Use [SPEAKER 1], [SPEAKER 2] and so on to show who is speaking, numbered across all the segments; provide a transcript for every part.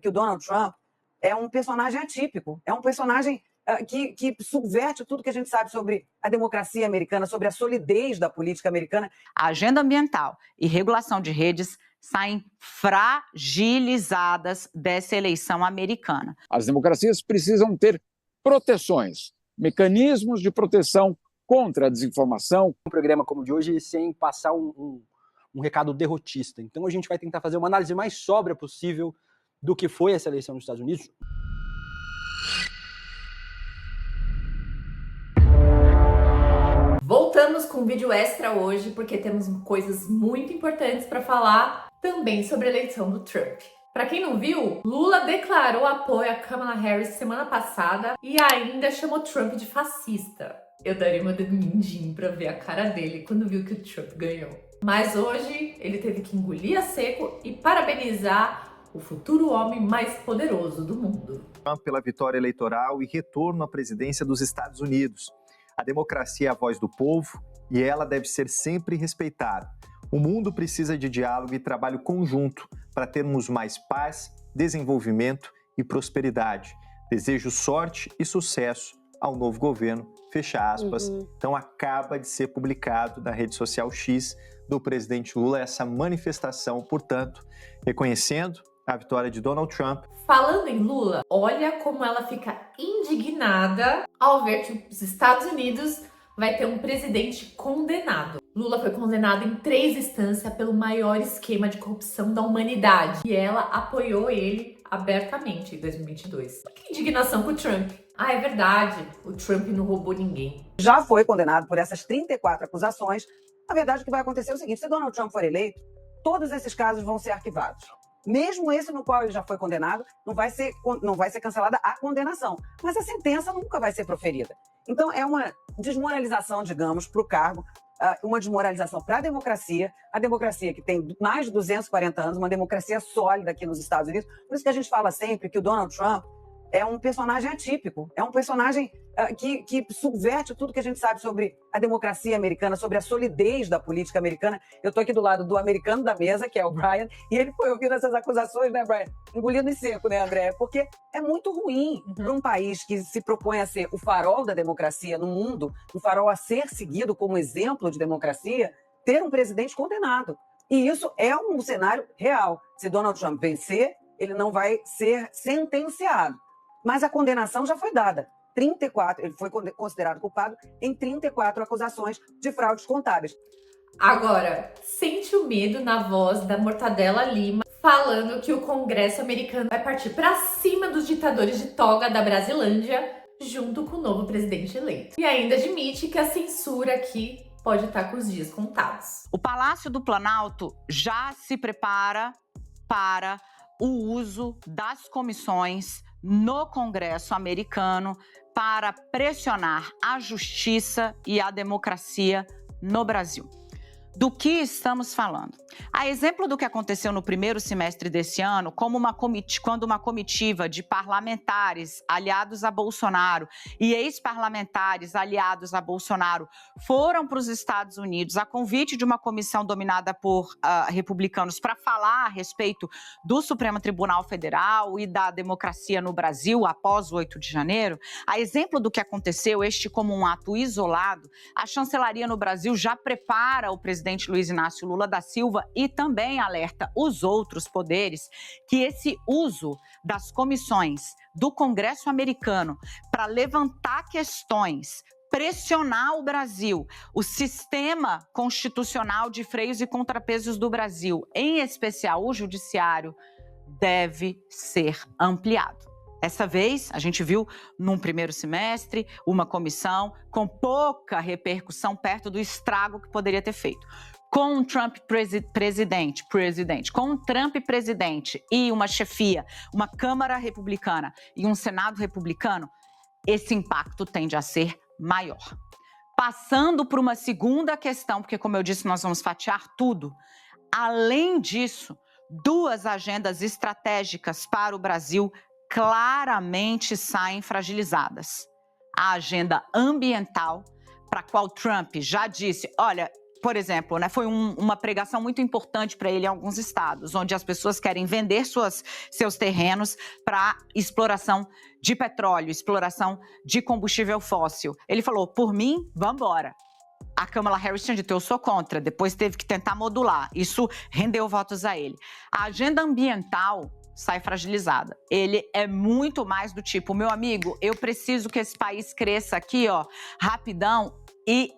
[SPEAKER 1] que o Donald Trump é um personagem atípico, é um personagem que subverte tudo que a gente sabe sobre a democracia americana, sobre a solidez da política americana.
[SPEAKER 2] A agenda ambiental e regulação de redes saem fragilizadas dessa eleição americana.
[SPEAKER 3] As democracias precisam ter proteções, mecanismos de proteção contra a desinformação.
[SPEAKER 4] Um programa como o de hoje sem passar um recado derrotista. Então a gente vai tentar fazer uma análise mais sóbria possível do que foi essa eleição nos Estados Unidos.
[SPEAKER 5] Voltamos com um vídeo extra hoje porque temos coisas muito importantes para falar também sobre a eleição do Trump. Para quem não viu, Lula declarou apoio a Kamala Harris semana passada e ainda chamou Trump de fascista. Eu daria meu dedo mindinho para ver a cara dele quando viu que o Trump ganhou. Mas hoje ele teve que engolir a seco e parabenizar o futuro homem mais poderoso do mundo.
[SPEAKER 6] Trump pela vitória eleitoral e retorno à presidência dos Estados Unidos. A democracia é a voz do povo e ela deve ser sempre respeitada. O mundo precisa de diálogo e trabalho conjunto para termos mais paz, desenvolvimento e prosperidade. Desejo sorte e sucesso ao novo governo, fecha aspas. Então acaba de ser publicado na rede social X do presidente Lula essa manifestação, portanto, reconhecendo a vitória de Donald Trump.
[SPEAKER 5] Falando em Lula, olha como ela fica indignada ao ver que os Estados Unidos vai ter um presidente condenado. Lula foi condenado em 3 instâncias pelo maior esquema de corrupção da humanidade e ela apoiou ele abertamente em 2022. Que indignação com o Trump. Ah, é verdade, o Trump não roubou ninguém.
[SPEAKER 1] Já foi condenado por essas 34 acusações. Na verdade, o que vai acontecer é o seguinte: se Donald Trump for eleito, todos esses casos vão ser arquivados. Mesmo esse no qual ele já foi condenado, não vai ser cancelada a condenação, mas a sentença nunca vai ser proferida. Então, é uma desmoralização, digamos, para o cargo, uma desmoralização para a democracia que tem mais de 240 anos, uma democracia sólida aqui nos Estados Unidos. Por isso que a gente fala sempre que o Donald Trump é um personagem atípico, é um personagem que subverte tudo que a gente sabe sobre a democracia americana, sobre a solidez da política americana. Eu estou aqui do lado do americano da mesa, que é o Brian, e ele foi ouvindo essas acusações, né, Brian? Engolindo em seco, né, André? Porque é muito ruim para um país que se propõe a ser o farol da democracia no mundo, um farol a ser seguido como exemplo de democracia, ter um presidente condenado. E isso é um cenário real. Se Donald Trump vencer, ele não vai ser sentenciado. Mas a condenação já foi dada. 34, ele foi considerado culpado em 34 acusações de fraudes contábeis.
[SPEAKER 5] Agora, sente o medo na voz da Mortadela Lima falando que o Congresso americano vai partir para cima dos ditadores de toga da Brasilândia junto com o novo presidente eleito. E ainda admite que a censura aqui pode estar com os dias contados.
[SPEAKER 2] O Palácio do Planalto já se prepara para o uso das comissões no Congresso americano para pressionar a justiça e a democracia no Brasil. Do que estamos falando? A exemplo do que aconteceu no primeiro semestre desse ano, quando uma comitiva de parlamentares aliados a Bolsonaro e ex-parlamentares aliados a Bolsonaro foram para os Estados Unidos a convite de uma comissão dominada por republicanos para falar a respeito do Supremo Tribunal Federal e da democracia no Brasil após o 8 de janeiro, a exemplo do que aconteceu, este como um ato isolado, a chancelaria no Brasil já prepara o presidente Luiz Inácio Lula da Silva e também alerta os outros poderes que esse uso das comissões do Congresso americano para levantar questões, pressionar o Brasil, o sistema constitucional de freios e contrapesos do Brasil, em especial o judiciário, deve ser ampliado. Dessa vez, a gente viu num primeiro semestre uma comissão com pouca repercussão perto do estrago que poderia ter feito. Com um Trump presidente, com um Trump presidente e uma chefia, uma Câmara republicana e um Senado republicano, esse impacto tende a ser maior. Passando por uma segunda questão, porque como eu disse, nós vamos fatiar tudo. Além disso, 2 agendas estratégicas para o Brasil claramente saem fragilizadas. A agenda ambiental, para a qual Trump já disse, olha, por exemplo, né, foi uma pregação muito importante para ele em alguns estados, onde as pessoas querem vender seus terrenos para exploração de petróleo, exploração de combustível fóssil. Ele falou, por mim, vambora. A Kamala Harris tinha dito, eu sou contra, depois teve que tentar modular. Isso rendeu votos a ele. A agenda ambiental sai fragilizada. Ele é muito mais do tipo, meu amigo, eu preciso que esse país cresça aqui, ó, rapidão, e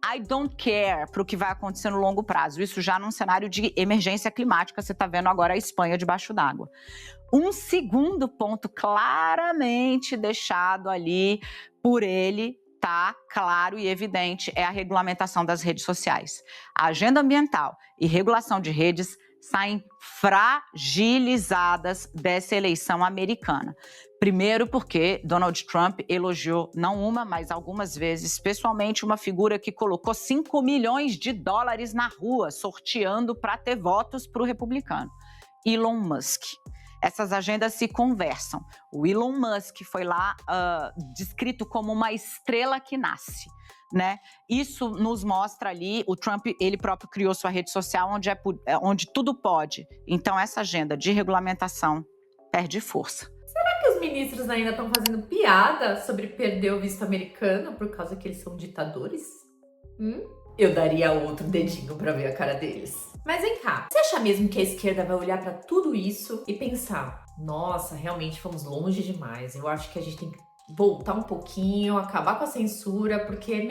[SPEAKER 2] I don't care para o que vai acontecer no longo prazo. Isso já num cenário de emergência climática, você está vendo agora a Espanha debaixo d'água. Um segundo ponto claramente deixado ali por ele, tá claro e evidente, é a regulamentação das redes sociais. A agenda ambiental e regulação de redes saem fragilizadas dessa eleição americana. Primeiro porque Donald Trump elogiou não uma, mas algumas vezes, pessoalmente, uma figura que colocou $5 milhões na rua, sorteando para ter votos para o republicano, Elon Musk. Essas agendas se conversam. O Elon Musk foi lá descrito como uma estrela que nasce, né? Isso nos mostra ali, o Trump, ele próprio criou sua rede social onde tudo pode. Então essa agenda de regulamentação perde força.
[SPEAKER 5] Será que os ministros ainda estão fazendo piada sobre perder o visto americano por causa que eles são ditadores? Eu daria outro dedinho pra ver a cara deles. Mas vem cá, você acha mesmo que a esquerda vai olhar pra tudo isso e pensar, nossa, realmente fomos longe demais, eu acho que a gente tem que voltar um pouquinho, acabar com a censura, porque,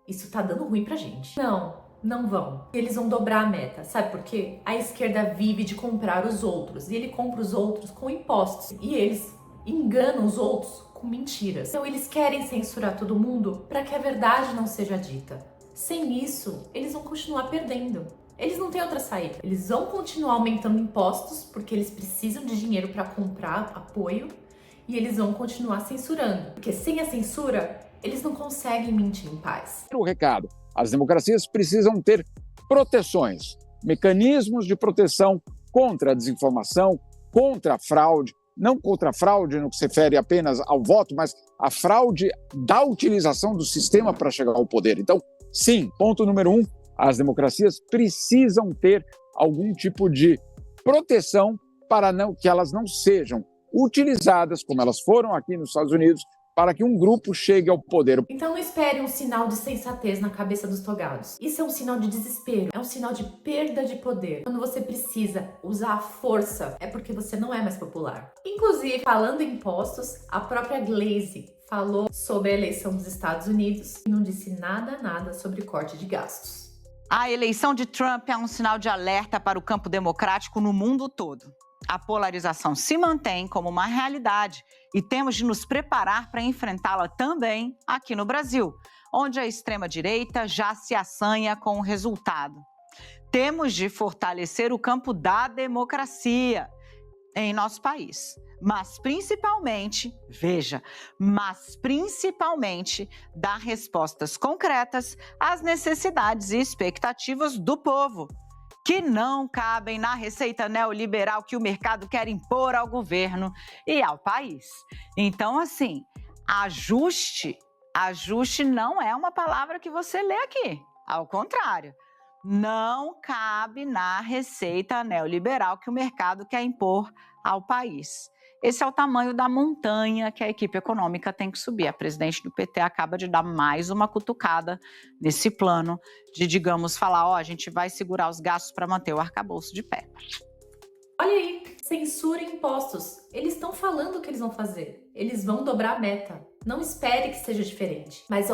[SPEAKER 5] isso tá dando ruim pra gente. Não vão. Eles vão dobrar a meta. Sabe por quê? A esquerda vive de comprar os outros. E ele compra os outros com impostos. E eles enganam os outros com mentiras. Então eles querem censurar todo mundo para que a verdade não seja dita. Sem isso, eles vão continuar perdendo. Eles não têm outra saída. Eles vão continuar aumentando impostos porque eles precisam de dinheiro para comprar apoio. E eles vão continuar censurando. Porque sem a censura, eles não conseguem mentir em paz.
[SPEAKER 3] O recado. As democracias precisam ter proteções, mecanismos de proteção contra a desinformação, contra a fraude, não contra a fraude no que se refere apenas ao voto, mas a fraude da utilização do sistema para chegar ao poder. Então, sim, ponto número 1, as democracias precisam ter algum tipo de proteção para que elas não sejam utilizadas, como elas foram aqui nos Estados Unidos, para que um grupo chegue ao poder.
[SPEAKER 5] Então não espere um sinal de sensatez na cabeça dos togados. Isso é um sinal de desespero, é um sinal de perda de poder. Quando você precisa usar a força, é porque você não é mais popular. Inclusive, falando em impostos, a própria Glaze falou sobre a eleição dos Estados Unidos e não disse nada sobre corte de gastos.
[SPEAKER 2] A eleição de Trump é um sinal de alerta para o campo democrático no mundo todo. A polarização se mantém como uma realidade e temos de nos preparar para enfrentá-la também aqui no Brasil, onde a extrema-direita já se assanha com o resultado. Temos de fortalecer o campo da democracia em nosso país, mas principalmente dar respostas concretas às necessidades e expectativas do povo, que não cabem na receita neoliberal que o mercado quer impor ao governo e ao país. Então, assim, ajuste não é uma palavra que você lê aqui. Ao contrário, não cabe na receita neoliberal que o mercado quer impor ao país. Esse é o tamanho da montanha que a equipe econômica tem que subir. A presidente do PT acaba de dar mais uma cutucada nesse plano de, digamos, falar, a gente vai segurar os gastos para manter o arcabouço de pé.
[SPEAKER 5] Olha aí, censura e impostos. Eles estão falando o que eles vão fazer. Eles vão dobrar a meta. Não espere que seja diferente. Mas,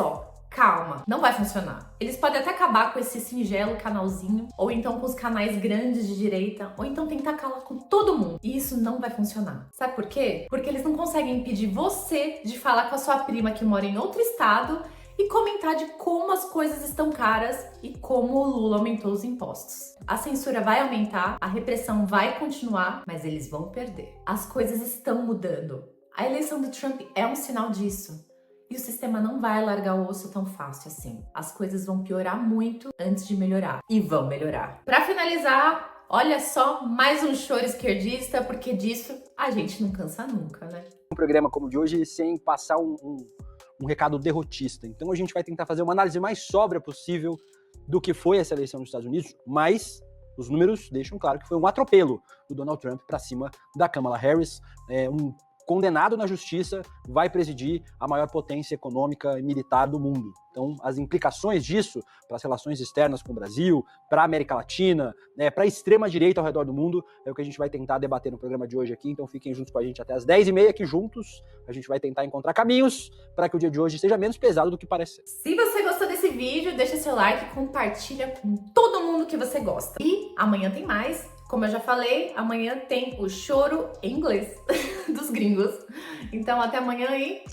[SPEAKER 5] calma, não vai funcionar. Eles podem até acabar com esse singelo canalzinho, ou então com os canais grandes de direita, ou então tentar calar com todo mundo. E isso não vai funcionar. Sabe por quê? Porque eles não conseguem impedir você de falar com a sua prima que mora em outro estado e comentar de como as coisas estão caras e como o Lula aumentou os impostos. A censura vai aumentar, a repressão vai continuar, mas eles vão perder. As coisas estão mudando. A eleição do Trump é um sinal disso. E o sistema não vai largar o osso tão fácil assim. As coisas vão piorar muito antes de melhorar. E vão melhorar. Para finalizar, olha só, mais um choro esquerdista, porque disso a gente não cansa nunca, né?
[SPEAKER 4] Um programa como o de hoje sem passar um recado derrotista. Então a gente vai tentar fazer uma análise mais sóbria possível do que foi essa eleição nos Estados Unidos, mas os números deixam claro que foi um atropelo do Donald Trump para cima da Kamala Harris, um condenado na justiça, vai presidir a maior potência econômica e militar do mundo. Então, as implicações disso para as relações externas com o Brasil, para a América Latina, para a extrema-direita ao redor do mundo, é o que a gente vai tentar debater no programa de hoje aqui. Então, fiquem juntos com a gente até as 10h30, que juntos a gente vai tentar encontrar caminhos para que o dia de hoje seja menos pesado do que parece.
[SPEAKER 5] Se você gostou desse vídeo, deixa seu like, compartilha com todo mundo que você gosta. E amanhã tem mais. Como eu já falei, amanhã tem o choro em inglês dos gringos. Então, até amanhã e